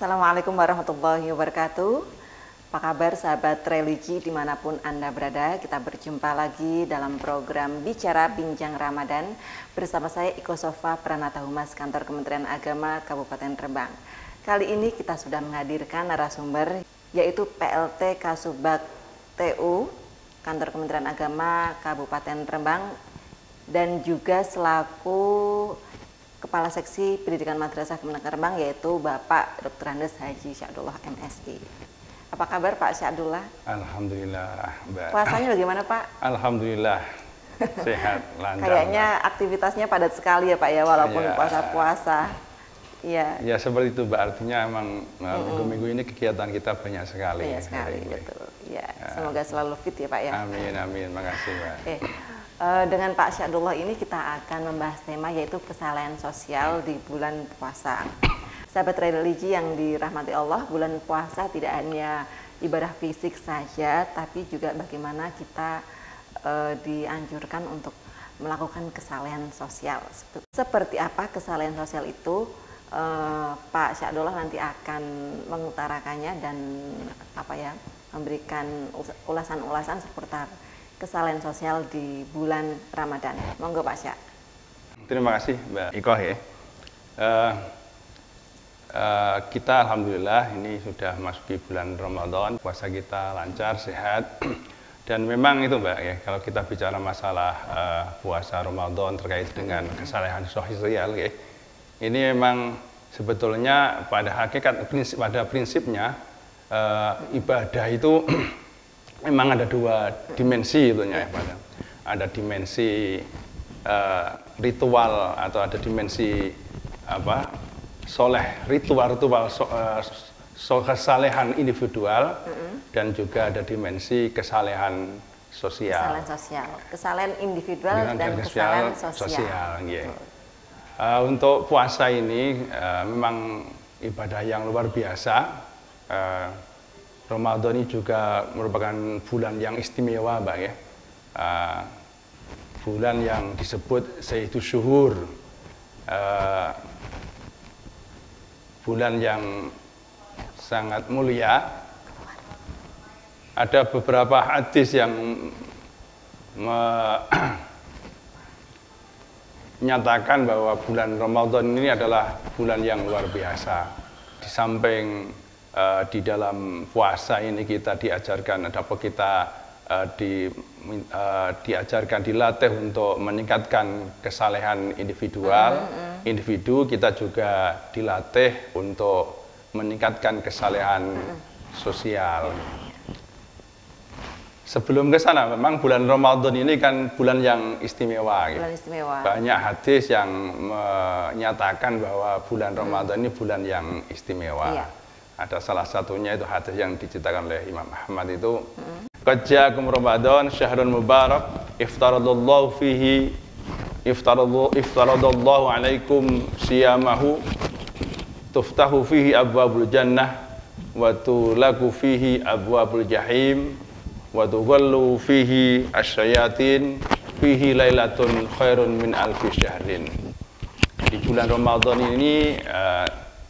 Assalamualaikum warahmatullahi wabarakatuh. Apa kabar sahabat religi dimanapun Anda berada? Kita berjumpa lagi dalam program Bicara Bincang Ramadan bersama saya Iko Sofa Pranata Humas Kantor Kementerian Agama Kabupaten Rembang. Kali ini kita sudah menghadirkan narasumber yaitu PLT Kasubag TU Kantor Kementerian Agama Kabupaten Rembang dan juga selaku Kepala Seksi Pendidikan Madrasah Kementerian Rembang yaitu Bapak Dr. Andes Haji Syadullah MSI. Apa kabar Pak Syadullah? Alhamdulillah, Mbak. Puasanya bagaimana Pak? Alhamdulillah, sehat, lancar. Kayaknya Mbak. Aktivitasnya padat sekali ya Pak ya, walaupun Ya. puasa-puasa. Iya. Ya seperti itu Mbak, artinya emang minggu-minggu ini kegiatan kita banyak sekali. Banyak sekali, betul. Ya, semoga selalu fit ya Pak ya. Amin, amin, makasih Mbak. Dengan Pak Syadullah ini kita akan membahas tema yaitu kesalahan sosial di bulan puasa. Sahabat religi yang dirahmati Allah, bulan puasa tidak hanya ibadah fisik saja, tapi juga bagaimana kita dianjurkan untuk melakukan kesalahan sosial. Seperti apa kesalahan sosial itu? Pak Syadullah nanti akan mengutarakannya dan memberikan ulasan-ulasan seputar kesalahan sosial di bulan Ramadan. Monggo Pak Syak. Terima kasih Mbak Ikoh ya. Kita alhamdulillah ini sudah masuki bulan Ramadan, puasa kita lancar, sehat. Dan memang itu Mbak ya, kalau kita bicara masalah puasa Ramadan terkait dengan kesalahan sosial ya, ini memang sebetulnya pada prinsipnya ibadah itu memang ada dua dimensi itunya ya, ada dimensi ritual atau ada dimensi kesalehan individual dan juga ada dimensi kesalehan sosial. Kesalehan individual dan kesalehan sosial. Yeah. Untuk puasa ini memang ibadah yang luar biasa. Ramadan ini juga merupakan bulan yang istimewa, Mbak ya. Bulan yang disebut Sayyidus Syuhur. Bulan yang sangat mulia. Ada beberapa hadis yang menyatakan bahwa bulan Ramadan ini adalah bulan yang luar biasa. Di samping di dalam puasa ini kita diajarkan diajarkan dilatih untuk meningkatkan kesalehan individu, kita juga dilatih untuk meningkatkan kesalehan sosial. Sebelum ke sana, memang bulan Ramadan ini kan bulan yang istimewa. Banyak hadis yang menyatakan bahwa bulan Ramadan ini bulan yang istimewa. Iya. Ada salah satunya itu hadis yang diceritakan oleh Imam Ahmad itu, qad ja'akum Ramadan syahrun mubarak iftaradallahu alaikum siyamahu tuftahu fihi abwabul jannah wa tulaku fihi abwabul jahim wa tughallu fihi asyayatin fihi lailatun khairun min alfi syahrin. Di bulan Ramadan ini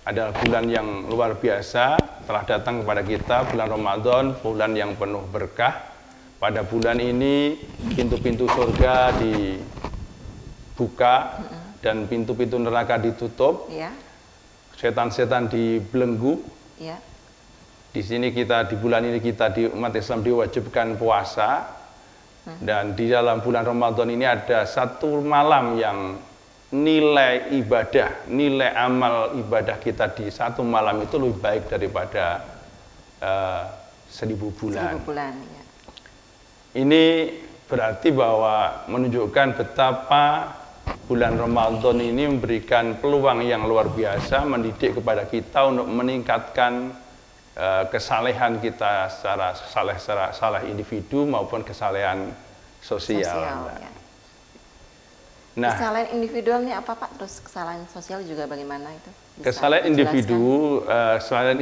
adalah bulan yang luar biasa, telah datang kepada kita bulan Ramadan, bulan yang penuh berkah. Pada bulan ini pintu-pintu surga dibuka dan pintu-pintu neraka ditutup. Setan-setan dibelenggu. Di sini di bulan ini di umat Islam diwajibkan puasa. Dan di dalam bulan Ramadan ini ada satu malam yang nilai ibadah, nilai amal ibadah kita di satu malam itu lebih baik daripada 1000 bulan. Ya. Ini berarti bahwa menunjukkan betapa bulan Ramadan ini memberikan peluang yang luar biasa, mendidik kepada kita untuk meningkatkan kesalehan kita secara salah individu maupun kesalehan sosial. Ya. Nah, kesalahan individualnya apa Pak? Terus kesalahan sosial juga bagaimana itu? Kesalahan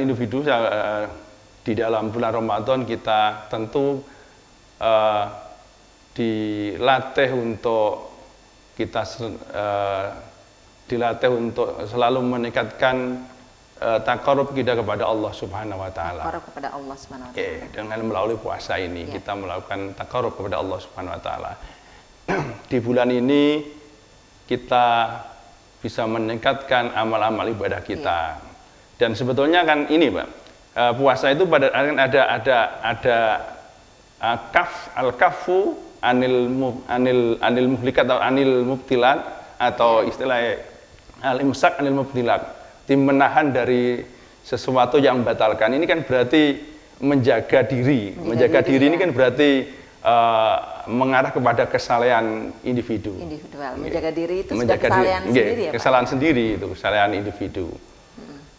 individu di dalam bulan Ramadan kita tentu dilatih untuk dilatih untuk selalu meningkatkan taqarrub kita kepada Allah Subhanahu wa taala. Taqarrub kepada Allah Subhanahu wa taala. Dengan melalui puasa ini kita melakukan taqarrub kepada Allah Subhanahu wa taala. Di bulan ini kita bisa meningkatkan amal-amal ibadah kita. Dan sebetulnya kan ini, Pak, puasa itu pada ada al-kafu anil muhlikat atau anil mubtilat atau istilah al-imsak anil mubtilat. Tim menahan dari sesuatu yang membatalkan. Ini kan berarti menjaga diri. Menjaga diri ini kan berarti mengarah kepada kesalehan individu. Individual. Menjaga diri itu sudah kesalehan sendiri ya, Pak? Kesalahan sendiri itu, kesalehan individu.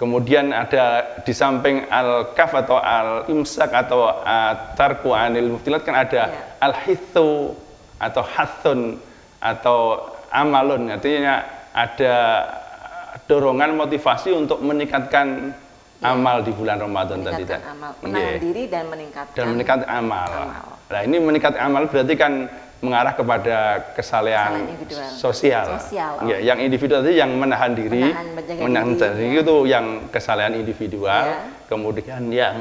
Kemudian ada di samping al-kaf atau al-imsak atau tarku anil mubtilat kan ada al-hithu atau hathun atau amalun. Artinya ada dorongan motivasi untuk meningkatkan amal di bulan Ramadan tadi. Menahan diri dan meningkatkan amal. Nah, ini meningkatkan amal berarti kan mengarah kepada kesalehan sosial. Yang individu tadi yang menahan diri, menahan diri itu yang kesalehan individual. Kemudian yang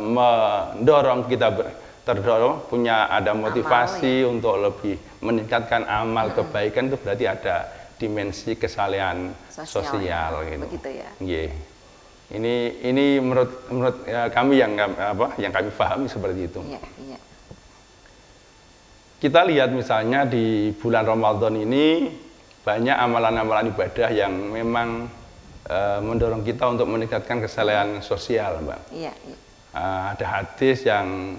mendorong kita terdorong ada motivasi untuk lebih meningkatkan amal kebaikan, itu berarti ada dimensi kesalehan sosial gitu. Begitu ya. Ini menurut kami yang kami pahami seperti itu. Kita lihat misalnya di bulan Ramadan ini banyak amalan-amalan ibadah yang memang mendorong kita untuk meningkatkan kesalehan sosial, Mbak. Ada hadis yang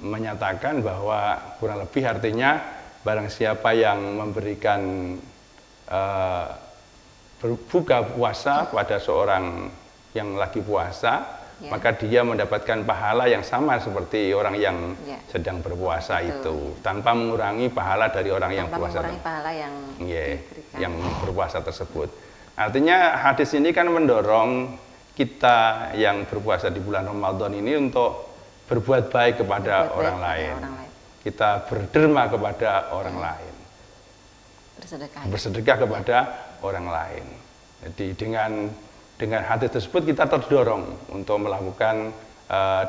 menyatakan bahwa kurang lebih artinya barang siapa yang memberikan berbuka puasa pada seorang yang lagi puasa, maka dia mendapatkan pahala yang sama seperti orang yang sedang berpuasa. Betul. Itu tanpa mengurangi pahala dari orang yang puasa. Pahala yang berpuasa tersebut. Artinya hadis ini kan mendorong kita yang berpuasa di bulan Ramadan ini untuk berbuat baik kepada orang lain. Kita berderma kepada orang lain, bersedekah kepada orang lain. Jadi dengan hati tersebut kita terdorong untuk melakukan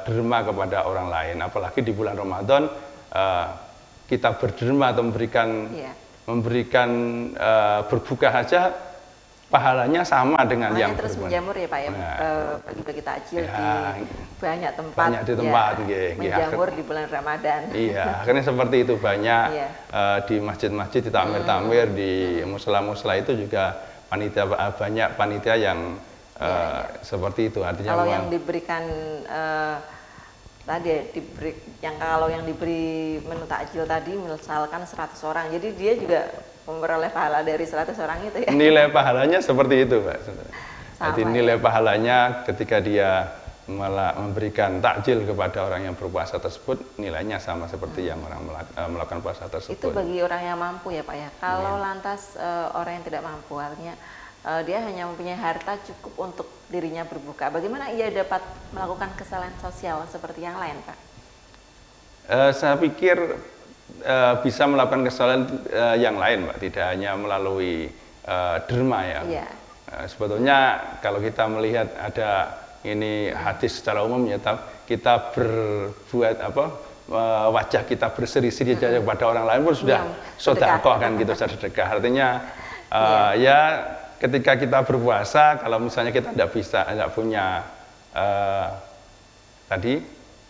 derma kepada orang lain. Apalagi di bulan Ramadan kita berderma atau memberikan berbuka saja pahalanya sama dengan yang terus menjamur ya Pak ya, bagi-bagi takjil di banyak tempat, menjamur di bulan Ramadan. Iya, akhirnya seperti itu banyak di masjid-masjid, di tamir-tamir, di musala-musala itu juga banyak panitia yang seperti itu. Artinya kalau yang diberikan kalau yang diberi menu takjil tadi misalkan 100 orang, jadi dia juga memperoleh pahala dari 100 orang itu ya. Nilai pahalanya seperti itu, Pak. Jadi nilai pahalanya ketika dia memberikan takjil kepada orang yang berpuasa tersebut, nilainya sama seperti yang orang melakukan puasa tersebut. Itu bagi orang yang mampu ya Pak ya. Kalau lantas orang yang tidak mampu, artinya dia hanya mempunyai harta cukup untuk dirinya berbuka, bagaimana ia dapat melakukan kesalahan sosial seperti yang lain, Pak? Saya pikir bisa melakukan kesalahan yang lain, Pak, tidak hanya melalui derma ya. Sebetulnya kalau kita melihat ada ini hadis secara umum ya, kita berbuat wajah kita berseri-seri kepada orang lain pun sudah sedekah kan gitu, sedekah. Artinya ketika kita berpuasa, kalau misalnya kita tidak punya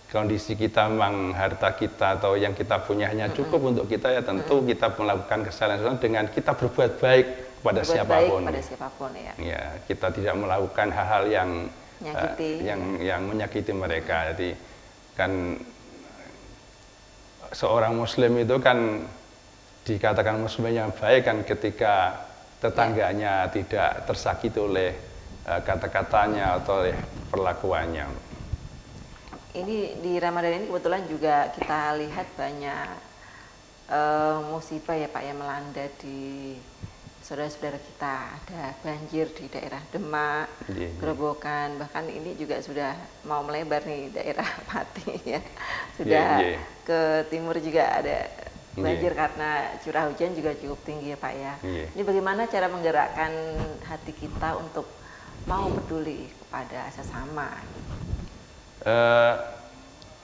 kondisi kita memang harta kita atau yang kita punya hanya cukup untuk kita, ya tentu kita melakukan kesalahan dengan kita berbuat baik kepada siapapun. Ya, kita tidak melakukan hal-hal yang menyakiti mereka. Jadi kan seorang muslim itu kan dikatakan muslim yang baik kan ketika tetangganya tidak tersakiti oleh kata-katanya atau oleh perlakuannya. Ini di Ramadan ini kebetulan juga kita lihat banyak musibah ya Pak yang melanda di saudara-saudara kita. Ada banjir di daerah Demak, Gerobokan, bahkan ini juga sudah mau melebar nih daerah Pati ya. Sudah ke timur juga ada banjir karena curah hujan juga cukup tinggi ya Pak ya. Ini bagaimana cara menggerakkan hati kita untuk mau peduli kepada sesama?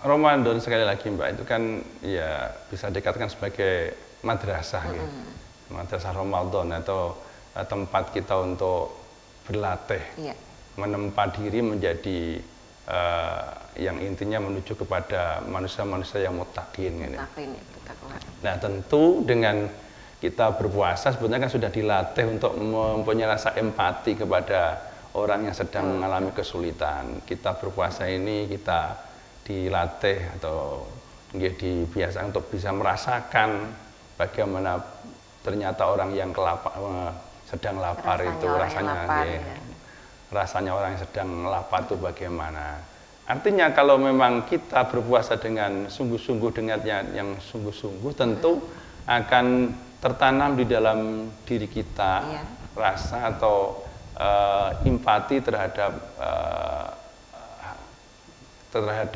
Ramadan sekali lagi Mbak itu kan ya bisa dikatakan sebagai madrasah gitu. Madrasah Ramadan atau tempat kita untuk berlatih, menempa diri menjadi yang intinya menuju kepada manusia-manusia yang muttaqin gitu. Nah tentu dengan kita berpuasa sebetulnya kan sudah dilatih untuk mempunyai rasa empati kepada orang yang sedang mengalami kesulitan. Kita berpuasa ini kita dilatih atau dibiasakan untuk bisa merasakan bagaimana ternyata orang yang sedang lapar itu rasanya, rasanya orang yang sedang lapar itu bagaimana. Artinya kalau memang kita berpuasa dengan sungguh-sungguh, dengan yang sungguh-sungguh, tentu akan tertanam di dalam diri kita rasa atau empati terhadap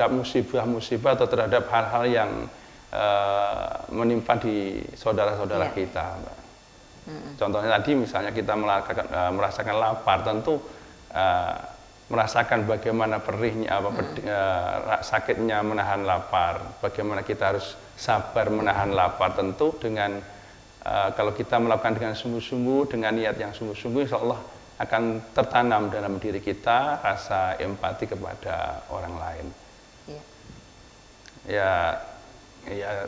musibah-musibah atau terhadap hal-hal yang menimpa di saudara-saudara kita, Mbak. Contohnya tadi misalnya kita merasakan lapar, tentu merasakan bagaimana perihnya, sakitnya menahan lapar, bagaimana kita harus sabar menahan lapar. Tentu dengan kalau kita melakukan dengan sungguh-sungguh, dengan niat yang sungguh-sungguh, insya Allah akan tertanam dalam diri kita rasa empati kepada orang lain. Ya,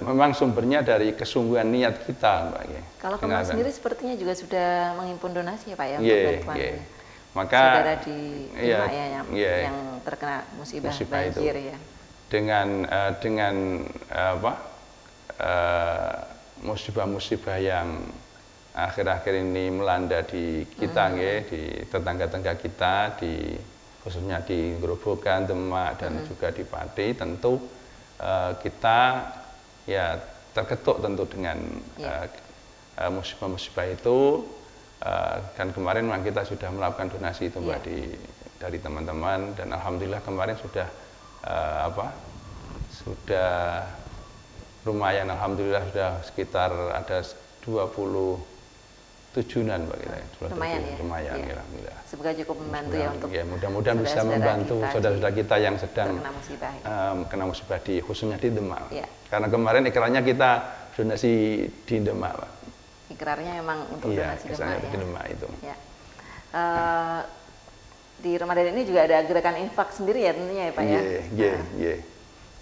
memang sumbernya dari kesungguhan niat kita, Mbak. Kalau Kemal sendiri sepertinya juga sudah menghimpun donasi ya Pak ya untuk bantuan maka saudara di Demak yang terkena musibah banjir itu. Dengan musibah-musibah yang akhir-akhir ini melanda di kita, di tetangga-tetangga kita, khususnya di Grobogan, Demak, dan juga di Pati, tentu kita ya terketuk tentu dengan musibah-musibah itu. Dan kemarin memang kita sudah melakukan donasi itu Mbak dari teman-teman, dan alhamdulillah kemarin sudah sudah lumayan, alhamdulillah sudah sekitar ada 27-an Mbak kita. Lumayan ya, alhamdulillah. Semoga cukup membantu ya untuk mudah-mudahan bisa membantu saudara-saudara kita yang sedang kena musibah khususnya di Demak. Karena kemarin ikrarnya kita donasi di Demak, Pak. Ikrarnya memang untuk donasi Demak di Demak itu. Di Ramadan ini juga ada gerakan infak sendiri ya tentunya ya Pak ya.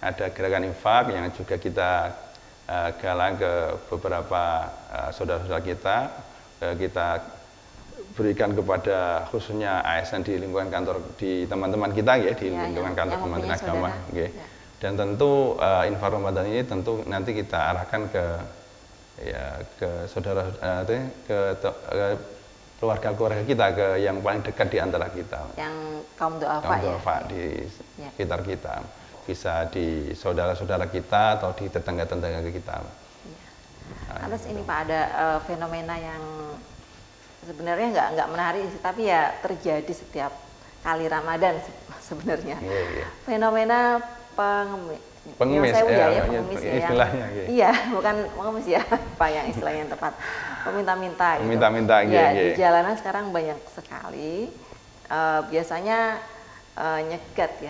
Ada gerakan infak yang juga kita galang ke beberapa saudara-saudara kita berikan kepada khususnya ASN di lingkungan kantor, di teman-teman kita di lingkungan kantor Kementerian Agama. Dan tentu infak Ramadan ini tentu nanti kita arahkan ke saudara, ke keluarga-keluarga kita, ke yang paling dekat di antara kita. Yang kaum du'afa di sekitar kita. Bisa di saudara-saudara kita atau di tetangga-tetangga kita. Terus ini Pak, ada fenomena yang sebenarnya nggak menarik sih, tapi ya terjadi setiap kali Ramadan sebenarnya. Fenomena pengemis, istilahnya. Iya, bukan pengemis ya, Pak, yang istilahnya yang tepat. Peminta-minta gitu. Di jalanan sekarang banyak sekali. Biasanya nyegat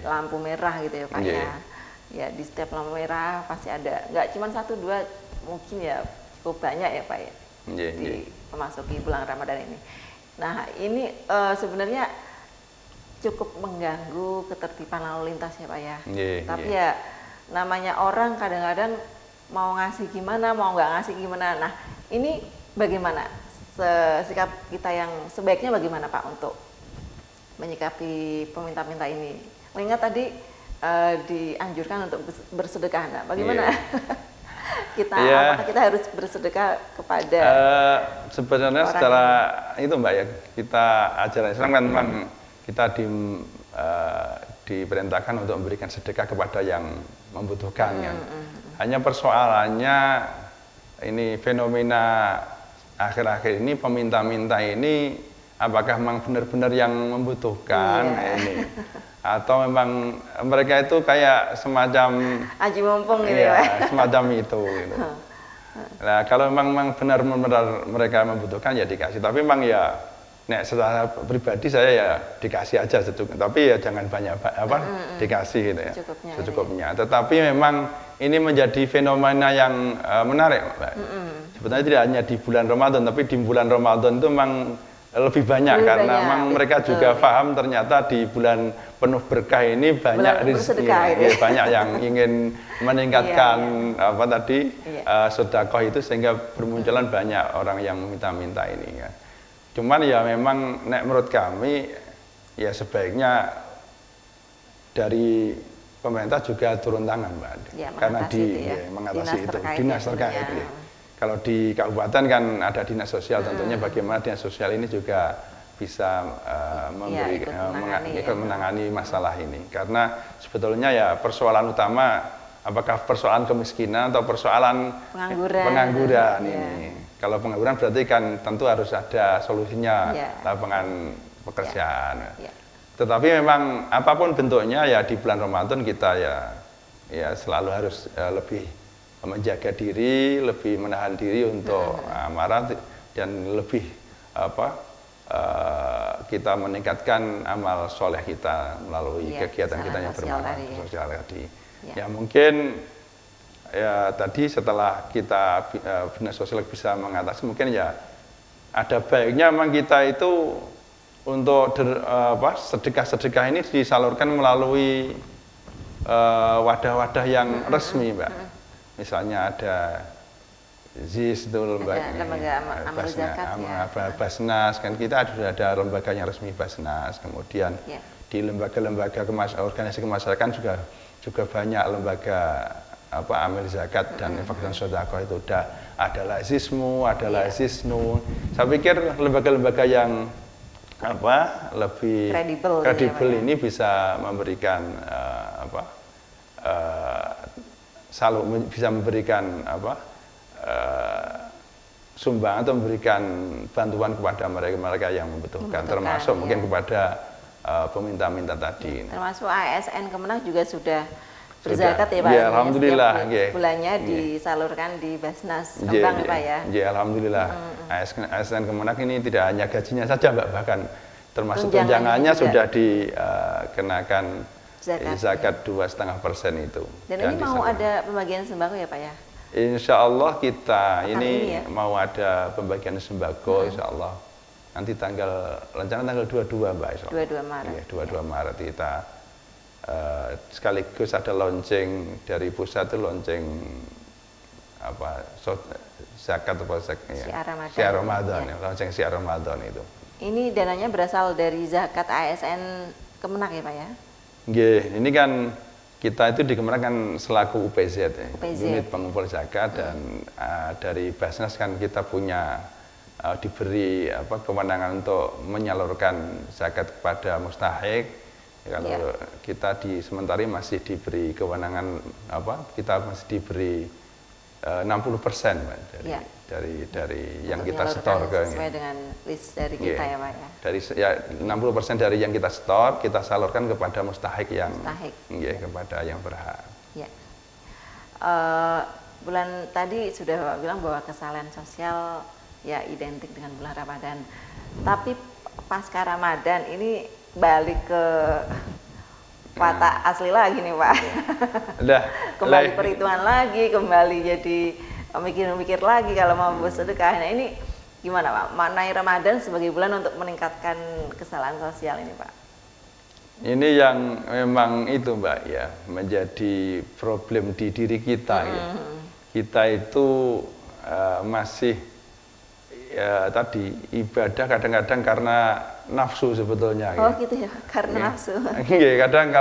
lampu merah gitu ya Pak ya. Di setiap lampu merah pasti ada, nggak cuma 1, 2, mungkin ya cukup banyak ya Pak ya, di memasuki bulan Ramadan ini. Nah ini sebenarnya cukup mengganggu ketertiban lalu lintas ya Pak ya. Tapi ya namanya orang kadang-kadang mau ngasih gimana, mau nggak ngasih gimana. Nah ini bagaimana sikap kita yang sebaiknya bagaimana Pak untuk menyikapi peminta-minta ini? Mengingat tadi dianjurkan untuk bersedekah. Nah, bagaimana apakah kita harus bersedekah kepada sebenarnya secara itu Mbak ya, kita ajaran Islam kan memang kita diperintahkan untuk memberikan sedekah kepada yang membutuhkan kan. Hanya persoalannya ini fenomena akhir-akhir ini peminta-minta ini apakah memang benar-benar yang membutuhkan ini, atau memang mereka itu kayak semacam aji mumpung gitu ya, semacam itu gitu. Nah kalau memang benar-benar mereka membutuhkan ya dikasih, tapi memang ya nek secara pribadi saya ya dikasih aja tapi ya jangan banyak dikasih gitu ya, secukupnya. Tetapi memang ini menjadi fenomena yang menarik, Mbak. Sebetulnya tidak hanya di bulan Ramadan, tapi di bulan Ramadan itu memang lebih banyak karena memang mereka juga paham ternyata di bulan penuh berkah ini banyak banyak yang ingin meningkatkan sedekah itu sehingga bermunculan banyak orang yang meminta-minta ini ya. Cuman ya memang menurut kami ya sebaiknya dari pemerintah juga turun tangan, Mbak. Ya, karena mengatasi itu dinas terkait ya. Kalau di kabupaten kan ada dinas sosial, tentunya bagaimana dinas sosial ini juga bisa menangani masalah ini. Karena sebetulnya ya persoalan utama apakah persoalan kemiskinan atau persoalan pengangguran ini. Kalau pengangguran berarti kan tentu harus ada solusinya, lapangan pekerjaan. Tetapi memang apapun bentuknya ya di bulan Ramadan kita ya selalu harus lebih menjaga diri, lebih menahan diri untuk amarah dan lebih kita meningkatkan amal soleh kita melalui kegiatan kita yang bermanfaat sosial tadi. Ya mungkin ya tadi setelah kita dinas sosial bisa mengatasi, mungkin ya ada baiknya memang kita itu untuk sedekah-sedekah ini disalurkan melalui wadah-wadah yang resmi, Mbak. Misalnya ada ZIS itu lembaga amal zakat Basnas, kan kita sudah ada lembaga yang resmi Basnas. Kemudian di lembaga-lembaga organisasi kemasyarakatan juga banyak lembaga amil zakat dan infak dan sedekah itu ada Lazismu, ada Lazisnu. Saya pikir lembaga-lembaga yang lebih kredibel ini bisa memberikan bisa memberikan sumbang atau memberikan bantuan kepada mereka yang membutuhkan, termasuk mungkin kepada peminta-minta tadi. Termasuk ASN Kemenang juga sudah berzakat ya Pak? Ya, alhamdulillah. Bulannya disalurkan di Basnas Kembang ya Pak ya? Ya, alhamdulillah. ASN Kemenang ini tidak hanya gajinya saja Mbak, bahkan termasuk tunjangannya sudah dikenakan zakat 2,5% itu. Dan ini mau ada pembagian sembako ya Pak ya? Insya Allah kita ini mau ada pembagian sembako, Insya Allah. Nanti rencana tanggal 22 Mbak. 22 Maret. Ya, 22 Maret kita sekaligus ada launching dari pusat itu launching zakat atau Syiar Ramadan, launching Syiar Ramadan itu. Ini dananya berasal dari zakat ASN Kemenang ya Pak ya? Ini kan kita itu di Kemenang kan selaku UPZ, unit pengumpul zakat, dan dari Basnas kan kita punya diberi kewenangan untuk menyalurkan zakat kepada mustahik. Kalau kita sementara masih diberi kewenangan kita masih diberi 60% dari yang kita setor sesuai dengan list dari kita ya Pak ya. Dari 60% dari yang kita setor kita salurkan kepada mustahik yang kepada yang berhak. Ya. Bulan tadi sudah Bapak bilang bahwa kesalahan sosial ya identik dengan bulan Ramadan. Tapi pasca Ramadan ini balik ke watak asli lagi nih Pak. Kembali perhitungan lagi, kembali jadi mikir-mikir lagi kalau mau bersedekah. Nah ini gimana Pak? Maknai Ramadan sebagai bulan untuk meningkatkan kesalahan sosial ini Pak? Ini yang memang itu Mbak ya, menjadi problem di diri kita ya. Kita itu masih tadi ibadah kadang-kadang karena nafsu sebetulnya. Gitu ya, karena nafsu. Kadang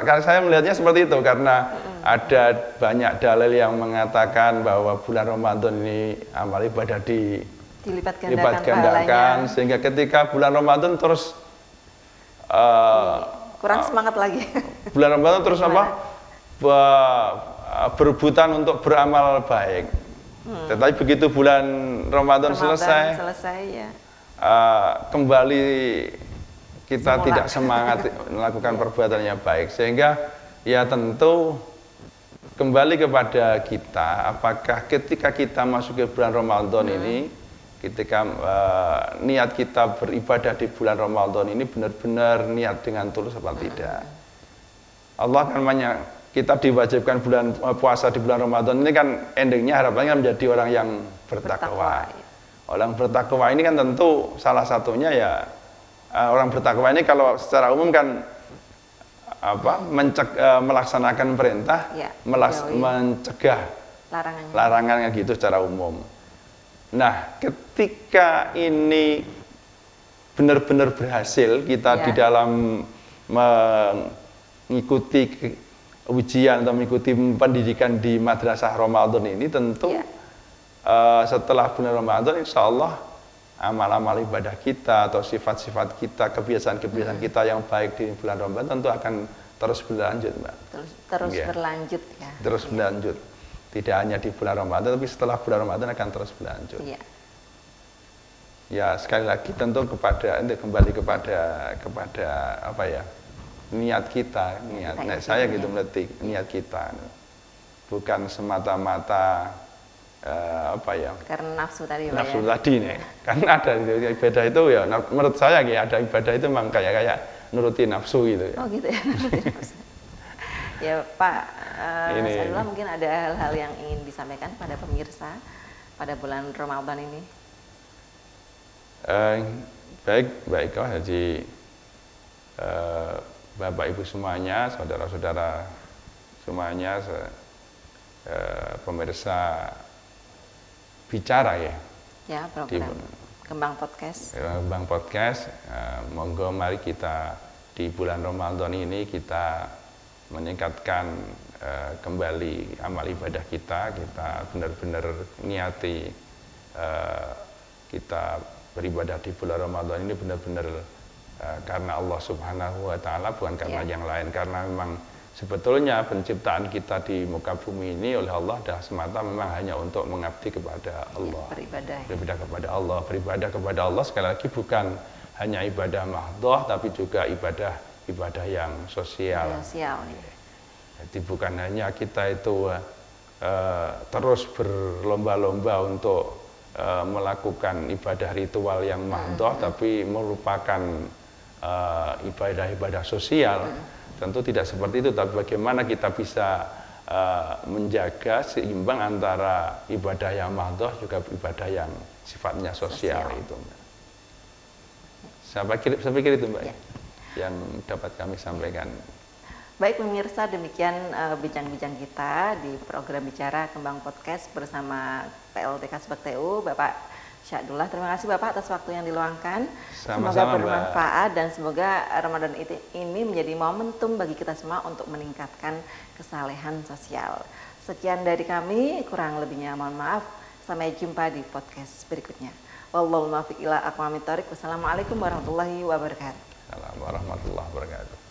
kalau saya melihatnya seperti itu, karena ada banyak dalil yang mengatakan bahwa bulan Ramadan ini amal ibadah dilipat gandakan, sehingga ketika bulan Ramadan terus kurang semangat lagi. Bulan Ramadan terus berebutan untuk beramal baik. Tetapi begitu bulan Ramadan selesai ya. Kembali kita tidak semangat melakukan perbuatan yang baik, sehingga ya tentu kembali kepada kita, apakah ketika kita masuk ke bulan Ramadan ini ketika niat kita beribadah di bulan Ramadan ini benar-benar niat dengan tulus apa tidak. Allah kan kita diwajibkan puasa di bulan Ramadan ini kan endingnya harapannya menjadi orang yang bertakwa. Orang bertakwa ini kan tentu salah satunya ya orang bertakwa ini kalau secara umum kan melaksanakan perintah, mencegah larangannya gitu secara umum. Nah, ketika ini benar-benar berhasil kita di dalam mengikuti ujian atau mengikuti pendidikan di madrasah Ramadan ini, tentu setelah bulan Ramadan insya Allah amal-amal ibadah kita atau sifat-sifat kita, kebiasaan-kebiasaan kita yang baik di bulan Ramadan tentu akan terus berlanjut, Mbak. Terus berlanjut ya. Terus berlanjut. Tidak hanya di bulan Ramadan, tapi setelah bulan Ramadan akan terus berlanjut. Ya, sekali lagi tentu kembali kepada apa ya? Niat kita, saya gitu meletik niat kita. Bukan semata-mata karena nafsu tadi, nafsu tadi nih, karena ada ibadah itu ya menurut saya ada ibadah itu memang kayak nuruti nafsu gitu ya. Oh gitu ya, nuruti nafsu. Ya Pak Saidullah, mungkin ada hal-hal yang ingin disampaikan pada pemirsa pada bulan Ramadan ini. Baik jadi Bapak Ibu semuanya, saudara-saudara semuanya, pemirsa bicara ya program Kembang Podcast. Kembang Podcast, monggo mari kita di bulan Ramadan ini kita meningkatkan kembali amal ibadah kita benar-benar niati kita beribadah di bulan Ramadan ini benar-benar karena Allah Subhanahu wa Ta'ala, bukan karena yang lain, karena memang sebetulnya penciptaan kita di muka bumi ini oleh Allah dah semata memang hanya untuk mengabdi kepada Allah. Beribadah kepada Allah sekali lagi bukan hanya ibadah mahdhah, tapi juga ibadah yang sosial. Jadi bukan hanya kita itu terus berlomba-lomba untuk melakukan ibadah ritual yang mahdhah, tapi merupakan ibadah-ibadah sosial. Tentu tidak seperti itu, tapi bagaimana kita bisa menjaga seimbang antara ibadah yang mahdhah juga ibadah yang sifatnya sosial. Itu. Saya pikir itu Mbak yang dapat kami sampaikan. Baik pemirsa, demikian bincang-bincang kita di program Bicara Kembang Podcast bersama PLTK Subak TU, Bapak Saidullah. Terima kasih Bapak atas waktu yang diluangkan. Semoga bermanfaat dan semoga Ramadan ini menjadi momentum bagi kita semua untuk meningkatkan kesalehan sosial. Sekian dari kami, kurang lebihnya mohon maaf. Sampai jumpa di podcast berikutnya. Wallahul muwaffiq ila aqwamit thoriq. Wassalamualaikum warahmatullahi wabarakatuh. Assalamualaikum warahmatullahi wabarakatuh.